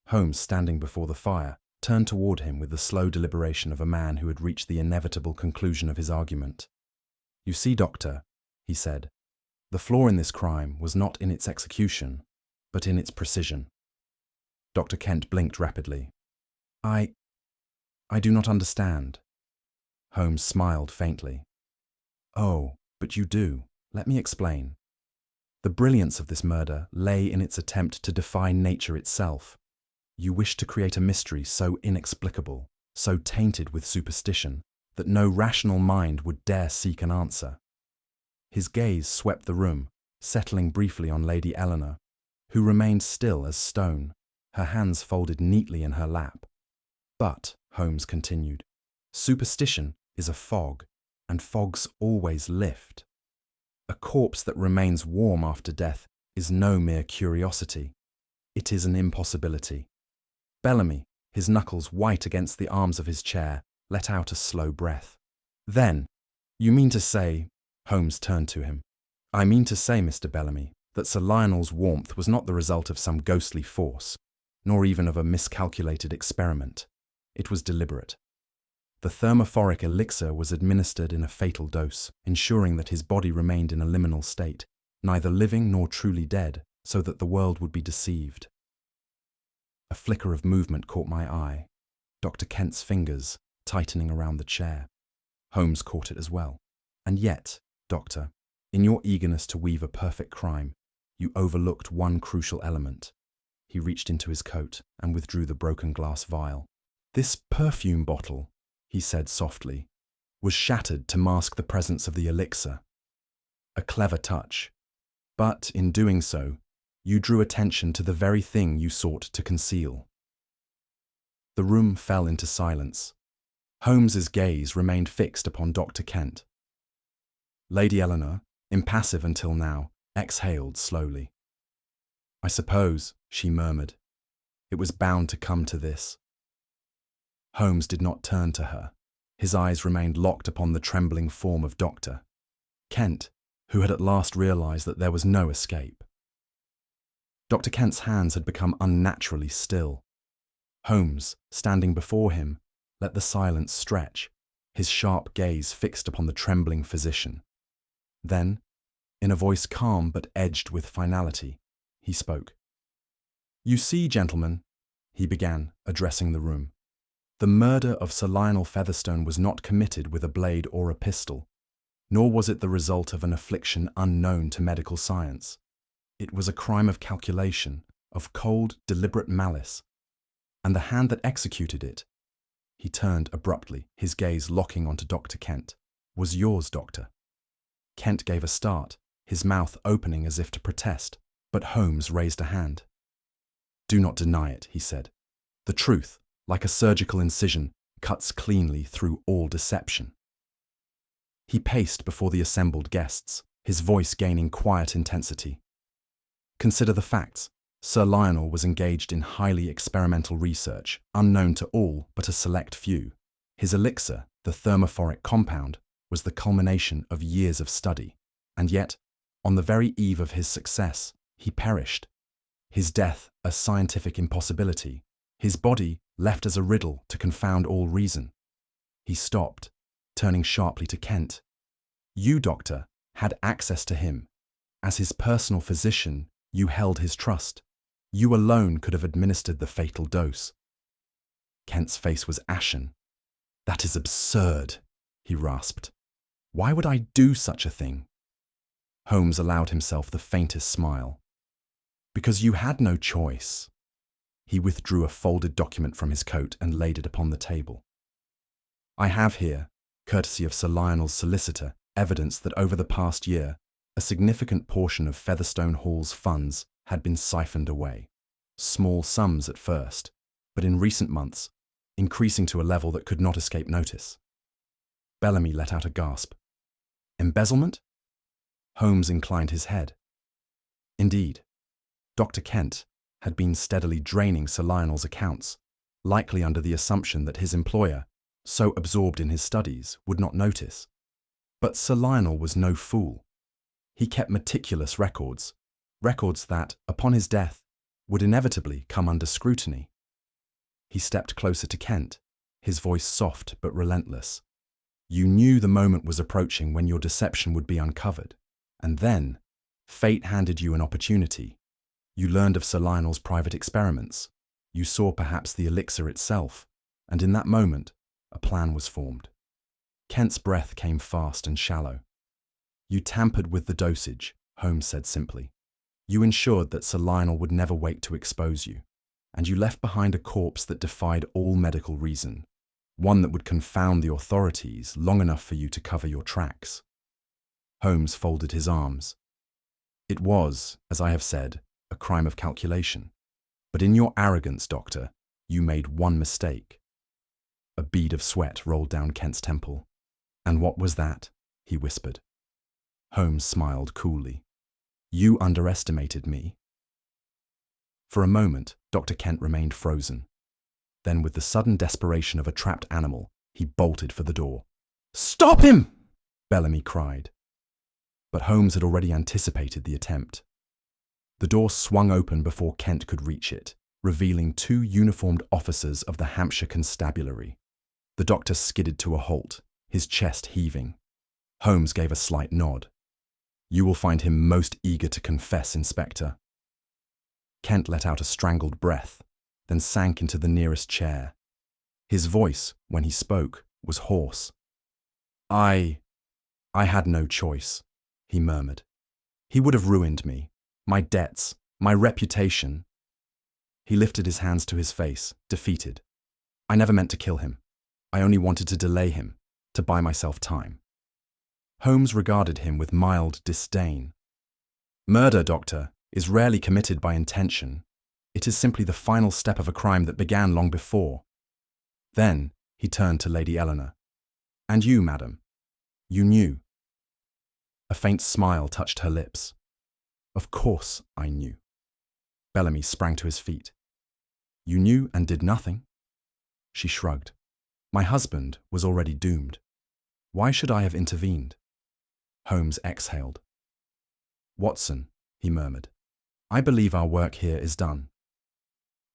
S1: Holmes, standing before the fire, turned toward him with the slow deliberation of a man who had reached the inevitable conclusion of his argument. "You see, Doctor," he said, "the flaw in this crime was not in its execution, but in its precision." Dr. Kent blinked rapidly. I do not understand." Holmes smiled faintly. "Oh, but you do. Let me explain. The brilliance of this murder lay in its attempt to defy nature itself. You wished to create a mystery so inexplicable, so tainted with superstition, that no rational mind would dare seek an answer." His gaze swept the room, settling briefly on Lady Eleanor, who remained still as stone, her hands folded neatly in her lap. "But," Holmes continued, "superstition is a fog, and fogs always lift. A corpse that remains warm after death is no mere curiosity. It is an impossibility." Bellamy, his knuckles white against the arms of his chair, let out a slow breath. "Then, you mean to say," Holmes turned to him. "I mean to say, Mr. Bellamy, that Sir Lionel's warmth was not the result of some ghostly force, nor even of a miscalculated experiment. It was deliberate. The thermophoric elixir was administered in a fatal dose, ensuring that his body remained in a liminal state, neither living nor truly dead, so that the world would be deceived." A flicker of movement caught my eye, Dr. Kent's fingers tightening around the chair. Holmes caught it as well. "And yet, Doctor, in your eagerness to weave a perfect crime, you overlooked one crucial element." He reached into his coat and withdrew the broken glass vial. "This perfume bottle," he said softly, "was shattered to mask the presence of the elixir. A clever touch. But in doing so, you drew attention to the very thing you sought to conceal." The room fell into silence. Holmes's gaze remained fixed upon Dr. Kent. Lady Eleanor, impassive until now, exhaled slowly. "I suppose," she murmured, "it was bound to come to this." Holmes did not turn to her. His eyes remained locked upon the trembling form of Dr. Kent, who had at last realized that there was no escape. Dr. Kent's hands had become unnaturally still. Holmes, standing before him, let the silence stretch, his sharp gaze fixed upon the trembling physician. Then, in a voice calm but edged with finality, he spoke. "You see, gentlemen," he began, addressing the room, "the murder of Sir Lionel Featherstone was not committed with a blade or a pistol, nor was it the result of an affliction unknown to medical science. It was a crime of calculation, of cold, deliberate malice, and the hand that executed it," he turned abruptly, his gaze locking onto Dr. Kent, "was yours, Doctor." Kent gave a start, his mouth opening as if to protest, but Holmes raised a hand. "Do not deny it," he said. "The truth, like a surgical incision, cuts cleanly through all deception." He paced before the assembled guests, his voice gaining quiet intensity. "Consider the facts. Sir Lionel was engaged in highly experimental research, unknown to all but a select few. His elixir, the thermophoric compound, was the culmination of years of study, and yet, on the very eve of his success, he perished. His death a scientific impossibility, his body left as a riddle to confound all reason." He stopped, turning sharply to Kent. "You, Doctor, had access to him. As his personal physician, you held his trust. You alone could have administered the fatal dose." Kent's face was ashen. "That is absurd," he rasped. "Why would I do such a thing?" Holmes allowed himself the faintest smile. "Because you had no choice." He withdrew a folded document from his coat and laid it upon the table. "I have here, courtesy of Sir Lionel's solicitor, evidence that over the past year, a significant portion of Featherstone Hall's funds had been siphoned away. Small sums at first, but in recent months, increasing to a level that could not escape notice." Bellamy let out a gasp. "Embezzlement?" Holmes inclined his head. Indeed, Dr. Kent had been steadily draining Sir Lionel's accounts, likely under the assumption that his employer, so absorbed in his studies, would not notice. But Sir Lionel was no fool. He kept meticulous records that, upon his death, would inevitably come under scrutiny. He stepped closer to Kent, his voice soft but relentless. "You knew the moment was approaching when your deception would be uncovered, and then fate handed you an opportunity. You learned of Sir Lionel's private experiments. You saw perhaps the elixir itself, and in that moment, a plan was formed." Kent's breath came fast and shallow. "You tampered with the dosage," Holmes said simply. "You ensured that Sir Lionel would never wake to expose you, and you left behind a corpse that defied all medical reason, one that would confound the authorities long enough for you to cover your tracks." Holmes folded his arms. "It was, as I have said, a crime of calculation. But in your arrogance, Doctor, you made one mistake." A bead of sweat rolled down Kent's temple. "And what was that?" he whispered. Holmes smiled coolly. "You underestimated me." For a moment, Dr. Kent remained frozen. Then, with the sudden desperation of a trapped animal, he bolted for the door. "Stop him!" Bellamy cried. But Holmes had already anticipated the attempt. The door swung open before Kent could reach it, revealing two uniformed officers of the Hampshire Constabulary. The doctor skidded to a halt, his chest heaving. Holmes gave a slight nod. "You will find him most eager to confess, Inspector." Kent let out a strangled breath, then sank into the nearest chair. His voice, when he spoke, was hoarse. I had no choice," he murmured. "He would have ruined me, my debts, my reputation." He lifted his hands to his face, defeated. "I never meant to kill him. I only wanted to delay him, to buy myself time." Holmes regarded him with mild disdain. "Murder, Doctor, is rarely committed by intention. It is simply the final step of a crime that began long before." Then he turned to Lady Eleanor. "And you, madam, you knew?" A faint smile touched her lips. "Of course I knew." Bellamy sprang to his feet. "You knew and did nothing?" She shrugged. "My husband was already doomed. Why should I have intervened?" Holmes exhaled. "Watson," he murmured, "I believe our work here is done."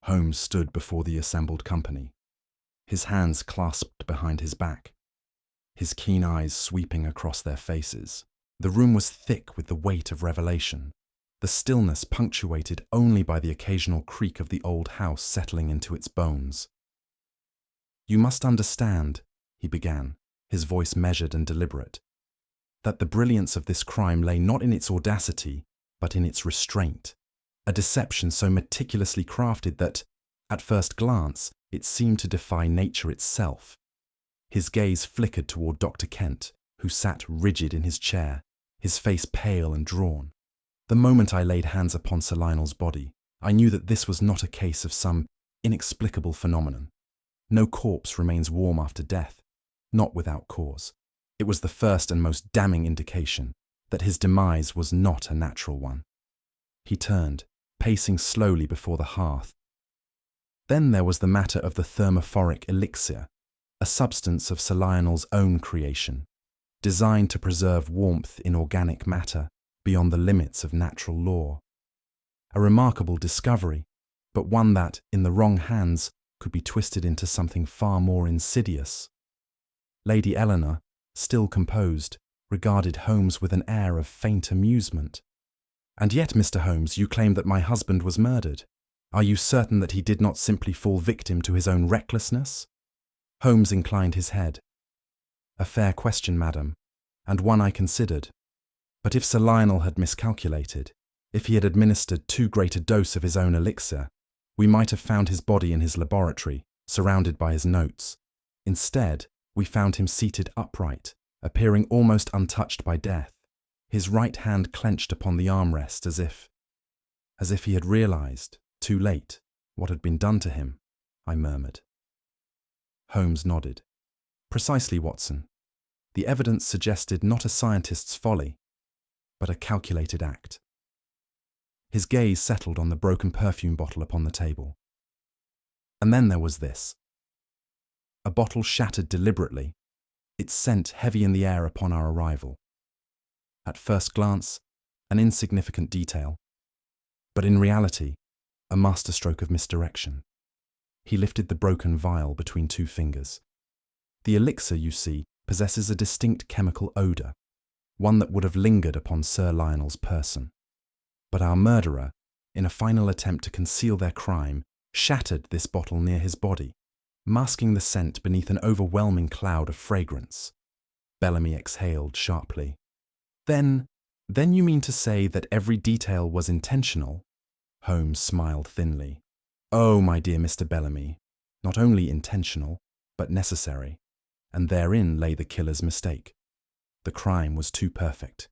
S1: Holmes stood before the assembled company, his hands clasped behind his back, his keen eyes sweeping across their faces. The room was thick with the weight of revelation, the stillness punctuated only by the occasional creak of the old house settling into its bones. "You must understand," he began, his voice measured and deliberate, "that the brilliance of this crime lay not in its audacity, but in its restraint, a deception so meticulously crafted that, at first glance, it seemed to defy nature itself." His gaze flickered toward Dr. Kent, who sat rigid in his chair, his face pale and drawn. "The moment I laid hands upon Sir Lionel's body, I knew that this was not a case of some inexplicable phenomenon. No corpse remains warm after death, not without cause. It was the first and most damning indication that his demise was not a natural one." He turned, pacing slowly before the hearth. "Then there was the matter of the thermophoric elixir, a substance of Sir Lionel's own creation, designed to preserve warmth in organic matter beyond the limits of natural law. A remarkable discovery, but one that, in the wrong hands, could be twisted into something far more insidious." Lady Eleanor, still composed, regarded Holmes with an air of faint amusement. "And yet, Mr. Holmes, you claim that my husband was murdered. Are you certain that he did not simply fall victim to his own recklessness?" Holmes inclined his head. "A fair question, madam, and one I considered. But if Sir Lionel had miscalculated, if he had administered too great a dose of his own elixir, we might have found his body in his laboratory, surrounded by his notes. Instead, we found him seated upright, appearing almost untouched by death, his right hand clenched upon the armrest as if he had realized, too late, what had been done to him," I murmured. Holmes nodded. "Precisely, Watson. The evidence suggested not a scientist's folly, but a calculated act." His gaze settled on the broken perfume bottle upon the table. "And then there was this. A bottle shattered deliberately, its scent heavy in the air upon our arrival. At first glance, an insignificant detail, but in reality, a masterstroke of misdirection." He lifted the broken vial between two fingers. "The elixir, you see, possesses a distinct chemical odour, one that would have lingered upon Sir Lionel's person. But our murderer, in a final attempt to conceal their crime, shattered this bottle near his body, masking the scent beneath an overwhelming cloud of fragrance." Bellamy exhaled sharply. Then you mean to say that every detail was intentional?" Holmes smiled thinly. "Oh, my dear Mr. Bellamy, not only intentional, but necessary, and therein lay the killer's mistake. The crime was too perfect,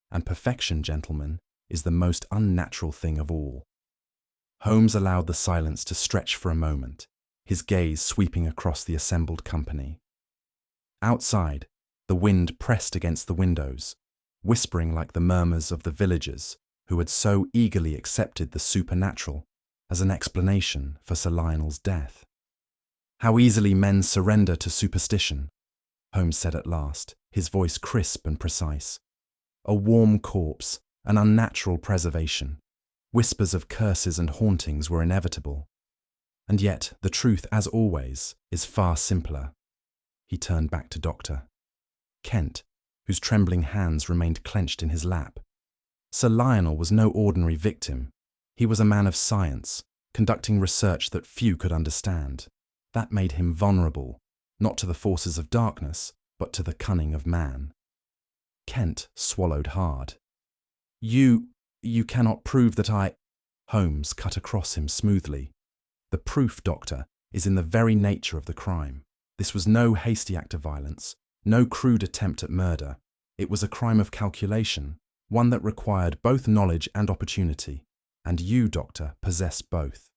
S1: and perfection, gentlemen, is the most unnatural thing of all." Holmes allowed the silence to stretch for a moment, his gaze sweeping across the assembled company. Outside, the wind pressed against the windows, whispering like the murmurs of the villagers who had so eagerly accepted the supernatural as an explanation for Sir Lionel's death. "How easily men surrender to superstition," Holmes said at last, his voice crisp and precise. a warm corpse, an unnatural preservation. Whispers of curses and hauntings were inevitable. And yet, the truth, as always, is far simpler. He turned back to Dr. Kent, whose trembling hands remained clenched in his lap. Sir Lionel was no ordinary victim. He was a man of science, conducting research that few could understand. That made him vulnerable, not to the forces of darkness, but to the cunning of man. Kent swallowed hard. You cannot prove that I—" Holmes cut across him smoothly. "The proof, Doctor, is in the very nature of the crime. This was no hasty act of violence, no crude attempt at murder. It was a crime of calculation, one that required both knowledge and opportunity. And you, Doctor, possess both."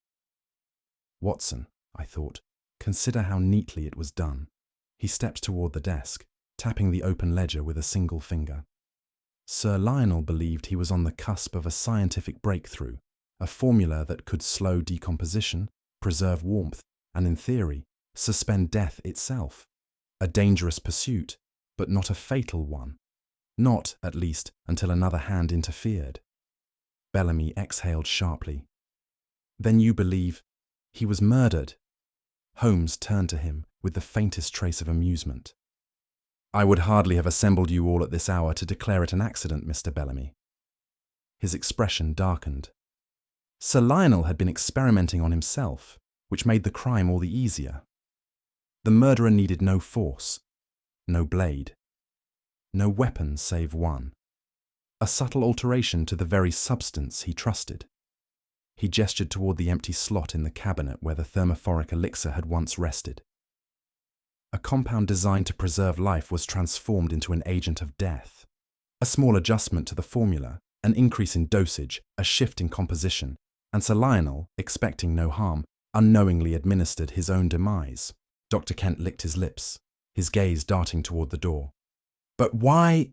S1: "Watson," I thought, "consider how neatly it was done." He stepped toward the desk, tapping the open ledger with a single finger. Sir Lionel believed he was on the cusp of a scientific breakthrough, a formula that could slow decomposition, preserve warmth, and in theory, suspend death itself. A dangerous pursuit, but not a fatal one. Not, at least, until another hand interfered. Bellamy exhaled sharply. "Then you believe he was murdered?" Holmes turned to him with the faintest trace of amusement. "I would hardly have assembled you all at this hour to declare it an accident, Mr. Bellamy." His expression darkened. Sir Lionel had been experimenting on himself, which made the crime all the easier. The murderer needed no force, no blade, no weapon save one. A subtle alteration to the very substance he trusted. He gestured toward the empty slot in the cabinet where the thermophoric elixir had once rested. A compound designed to preserve life was transformed into an agent of death. A small adjustment to the formula, an increase in dosage, a shift in composition, and Sir Lionel, expecting no harm, unknowingly administered his own demise. Dr. Kent licked his lips, his gaze darting toward the door. "But why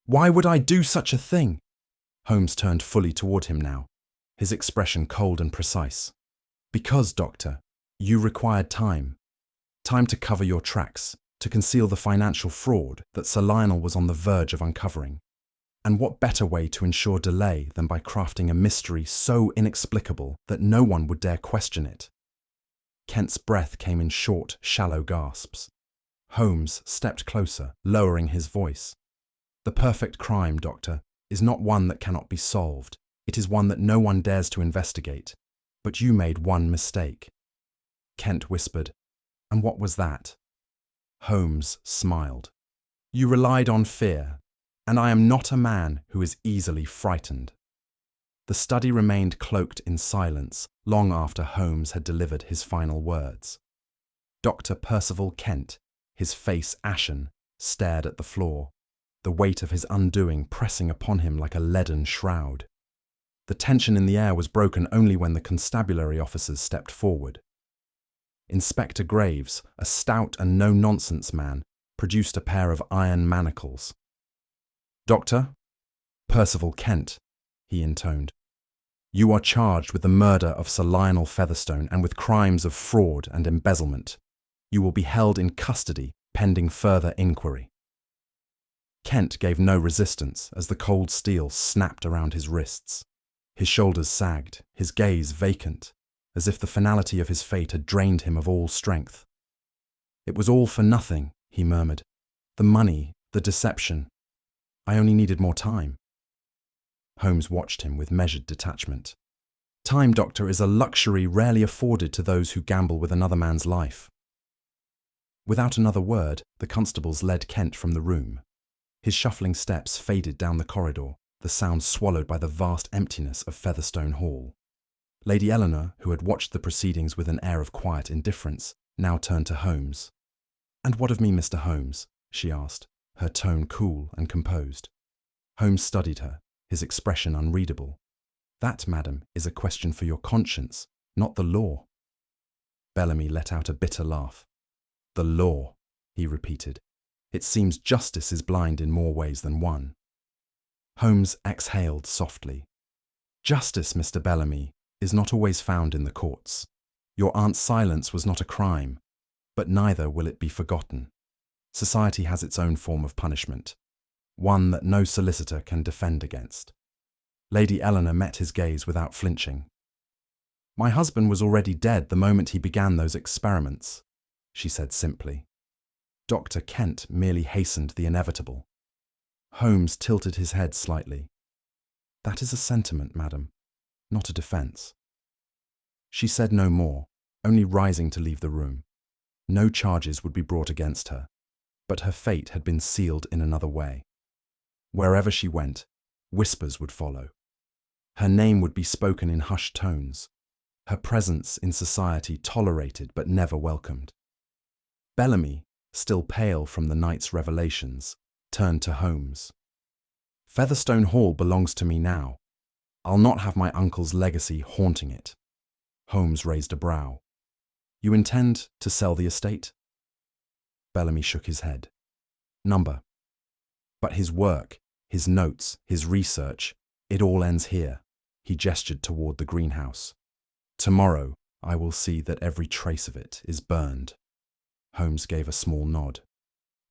S1: would I do such a thing?" Holmes turned fully toward him now, his expression cold and precise. "Because, Doctor, you required time. Time to cover your tracks, to conceal the financial fraud that Sir Lionel was on the verge of uncovering. And what better way to ensure delay than by crafting a mystery so inexplicable that no one would dare question it?" Kent's breath came in short, shallow gasps. Holmes stepped closer, lowering his voice. "The perfect crime, Doctor, is not one that cannot be solved. It is one that no one dares to investigate. But you made one mistake." Kent whispered, "And what was that?" Holmes smiled. "You relied on fear, and I am not a man who is easily frightened." The study remained cloaked in silence long after Holmes had delivered his final words. Dr. Percival Kent, his face ashen, stared at the floor, the weight of his undoing pressing upon him like a leaden shroud. The tension in the air was broken only when the constabulary officers stepped forward. Inspector Graves, a stout and no-nonsense man, produced a pair of iron manacles. "Doctor Percival Kent," he intoned, "you are charged with the murder of Sir Lionel Featherstone and with crimes of fraud and embezzlement. You will be held in custody pending further inquiry." Kent gave no resistance as the cold steel snapped around his wrists. His shoulders sagged, his gaze vacant, as if the finality of his fate had drained him of all strength. "It was all for nothing," he murmured. "The money, the deception. I only needed more time." Holmes watched him with measured detachment. "Time, Doctor, is a luxury rarely afforded to those who gamble with another man's life." Without another word, the constables led Kent from the room. His shuffling steps faded down the corridor, the sound swallowed by the vast emptiness of Featherstone Hall. Lady Eleanor, who had watched the proceedings with an air of quiet indifference, now turned to Holmes. "And what of me, Mr. Holmes?" she asked, her tone cool and composed. Holmes studied her, his expression unreadable. "That, madam, is a question for your conscience, not the law." Bellamy let out a bitter laugh. "The law," he repeated. "It seems justice is blind in more ways than one." Holmes exhaled softly. "Justice, Mr. Bellamy, is not always found in the courts. Your aunt's silence was not a crime, but neither will it be forgotten. Society has its own form of punishment. one that no solicitor can defend against. Lady Eleanor met his gaze without flinching. "My husband was already dead the moment he began those experiments," she said simply. Dr. Kent merely hastened the inevitable. Holmes tilted his head slightly. "That is a sentiment, madam, not a defence." She said no more, only rising to leave the room. No charges would be brought against her, but her fate had been sealed in another way. Wherever she went, whispers would follow. Her name would be spoken in hushed tones, her presence in society tolerated but never welcomed. Bellamy, still pale from the night's revelations, turned to Holmes. "Featherstone Hall belongs to me now. I'll not have my uncle's legacy haunting it." Holmes raised a brow. "You intend to sell the estate?" Bellamy shook his head. "Number. But his work, his notes, his research, it all ends here." He gestured toward the greenhouse. "Tomorrow, I will see that every trace of it is burned." Holmes gave a small nod.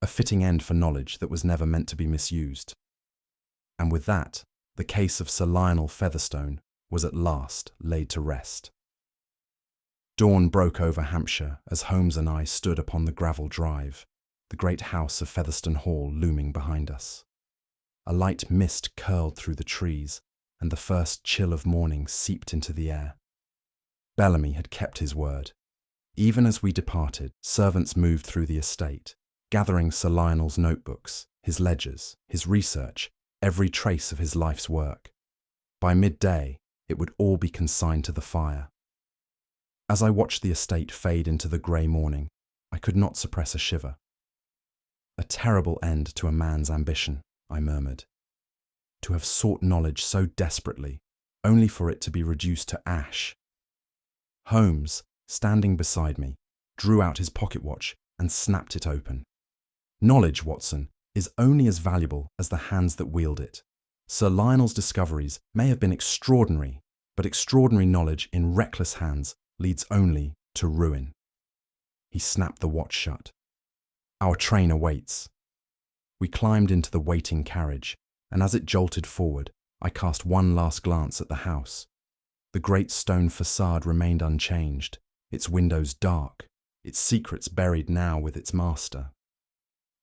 S1: A fitting end for knowledge that was never meant to be misused. And with that, the case of Sir Lionel Featherstone was at last laid to rest. Dawn broke over Hampshire as Holmes and I stood upon the gravel drive, the great house of Featherstone Hall looming behind us. A light mist curled through the trees, and the first chill of morning seeped into the air. Bellamy had kept his word. Even as we departed, servants moved through the estate, gathering Sir Lionel's notebooks, his ledgers, his research, every trace of his life's work. By midday, it would all be consigned to the fire. As I watched the estate fade into the grey morning, I could not suppress a shiver. "A terrible end to a man's ambition," I murmured. "To have sought knowledge so desperately, only for it to be reduced to ash." Holmes, standing beside me, drew out his pocket watch and snapped it open. "Knowledge, Watson, is only as valuable as the hands that wield it. Sir Lionel's discoveries may have been extraordinary, but extraordinary knowledge in reckless hands leads only to ruin." He snapped the watch shut. "Our train awaits." We climbed into the waiting carriage, and as it jolted forward, I cast one last glance at the house. The great stone facade remained unchanged, its windows dark, its secrets buried now with its master.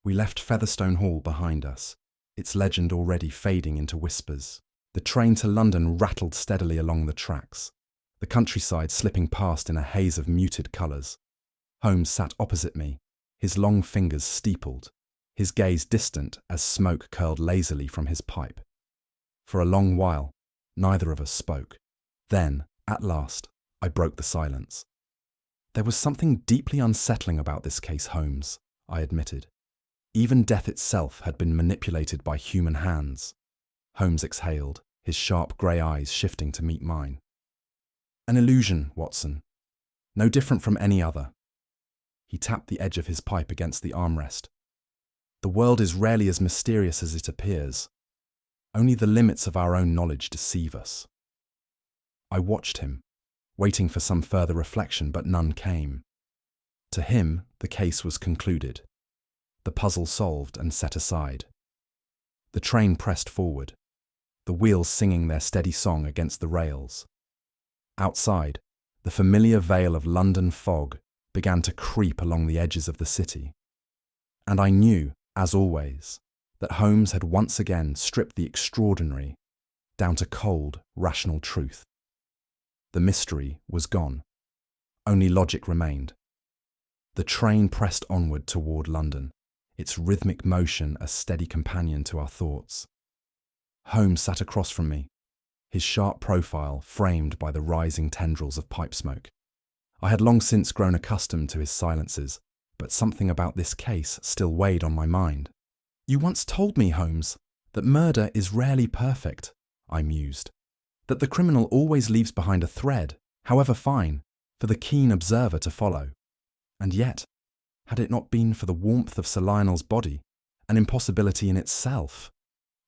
S1: We left Featherstone Hall behind us, its legend already fading into whispers. The train to London rattled steadily along the tracks, the countryside slipping past in a haze of muted colours. Holmes sat opposite me, his long fingers steepled, his gaze distant as smoke curled lazily from his pipe. For a long while, neither of us spoke. Then, at last, I broke the silence. "There was something deeply unsettling about this case, Holmes," I admitted. "Even death itself had been manipulated by human hands." Holmes exhaled, his sharp grey eyes shifting to meet mine. "An illusion, Watson. No different from any other." He tapped the edge of his pipe against the armrest. "The world is rarely as mysterious as it appears. Only the limits of our own knowledge deceive us." I watched him, waiting for some further reflection, but none came. To him, the case was concluded, the puzzle solved and set aside. The train pressed forward, the wheels singing their steady song against the rails. Outside, the familiar veil of London fog began to creep along the edges of the city. And I knew, as always, that Holmes had once again stripped the extraordinary down to cold, rational truth. The mystery was gone. Only logic remained. The train pressed onward toward London, its rhythmic motion a steady companion to our thoughts. Holmes sat across from me, his sharp profile framed by the rising tendrils of pipe smoke. I had long since grown accustomed to his silences, but something about this case still weighed on my mind. "You once told me, Holmes, that murder is rarely perfect," I mused. "That the criminal always leaves behind a thread, however fine, for the keen observer to follow. And yet, had it not been for the warmth of Sir Lionel's body, an impossibility in itself,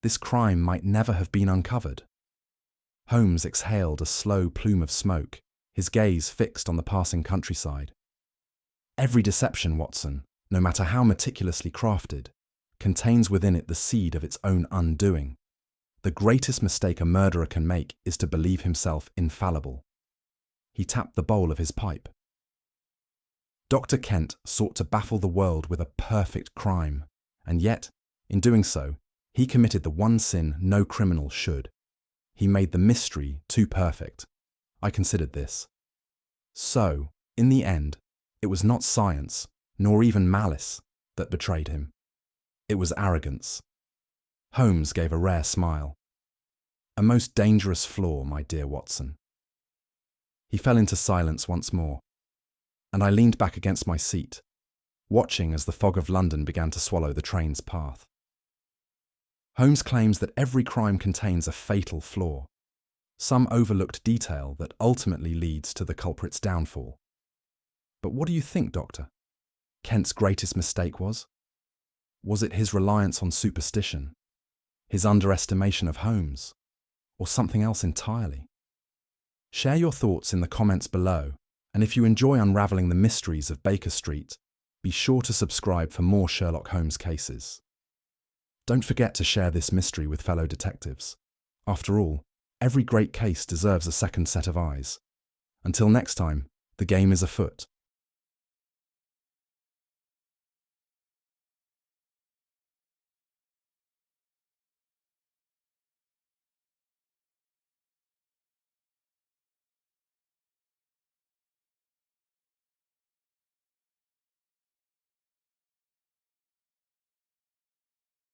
S1: this crime might never have been uncovered." Holmes exhaled a slow plume of smoke, his gaze fixed on the passing countryside. "Every deception, Watson, no matter how meticulously crafted, contains within it the seed of its own undoing. The greatest mistake a murderer can make is to believe himself infallible. He tapped the bowl of his pipe. Dr. Kent sought to baffle the world with a perfect crime, and yet, in doing so, he committed the one sin no criminal should. He made the mystery too perfect. I considered this. So, in the end, it was not science, nor even malice, that betrayed him. It was arrogance. Holmes gave a rare smile. A most dangerous flaw, my dear Watson. He fell into silence once more, and I leaned back against my seat, watching as the fog of London began to swallow the train's path. Holmes claims that every crime contains a fatal flaw, some overlooked detail that ultimately leads to the culprit's downfall. But what do you think, Doctor? Kent's greatest mistake was? Was it his reliance on superstition, his underestimation of Holmes, or something else entirely? Share your thoughts in the comments below, and if you enjoy unraveling the mysteries of Baker Street, be sure to subscribe for more Sherlock Holmes cases. Don't forget to share this mystery with fellow detectives. After all, every great case deserves a second set of eyes. Until next time, the game is afoot.